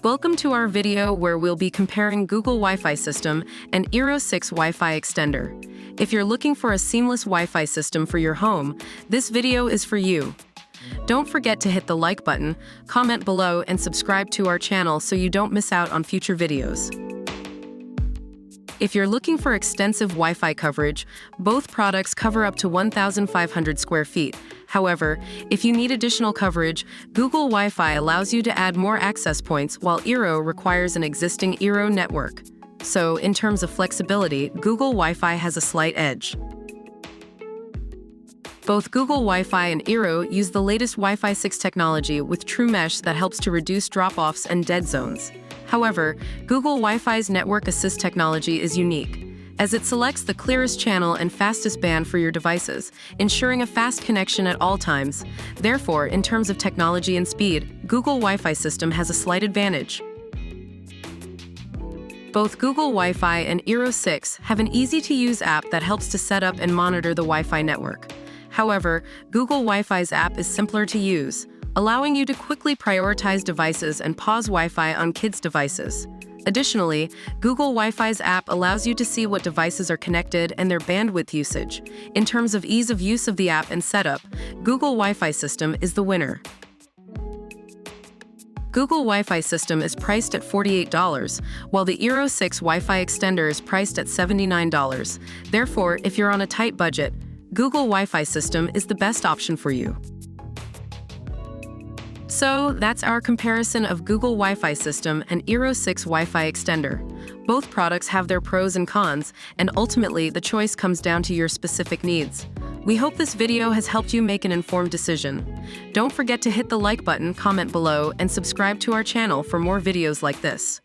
Welcome to our video where we'll be comparing Google Wi-Fi system and eero 6 Wi-Fi extender. If you're looking for a seamless Wi-Fi system for your home, this video is for you. Don't forget to hit the like button, comment below, and subscribe to our channel so you don't miss out on future videos. If you're looking for extensive Wi-Fi coverage, both products cover up to 1,500 square feet. However, if you need additional coverage, Google Wi-Fi allows you to add more access points, while eero requires an existing eero network. So, in terms of flexibility, Google Wi-Fi has a slight edge. Both Google Wi-Fi and eero use the latest Wi-Fi 6 technology with true mesh that helps to reduce drop-offs and dead zones. However, Google Wi-Fi's Network Assist technology is unique, as it selects the clearest channel and fastest band for your devices, ensuring a fast connection at all times. Therefore, in terms of technology and speed, Google Wi-Fi system has a slight advantage. Both Google Wi-Fi and eero 6 have an easy-to-use app that helps to set up and monitor the Wi-Fi network. However, Google Wi-Fi's app is simpler to use, allowing you to quickly prioritize devices and pause Wi-Fi on kids' devices. Additionally, Google Wi-Fi's app allows you to see what devices are connected and their bandwidth usage. In terms of ease of use of the app and setup, Google Wi-Fi system is the winner. Google Wi-Fi system is priced at $48, while the eero 6 Wi-Fi extender is priced at $79. Therefore, if you're on a tight budget, Google Wi-Fi system is the best option for you. So, that's our comparison of Google Wi-Fi system and eero 6 Wi-Fi extender. Both products have their pros and cons, and ultimately the choice comes down to your specific needs. We hope this video has helped you make an informed decision. Don't forget to hit the like button, comment below, and subscribe to our channel for more videos like this.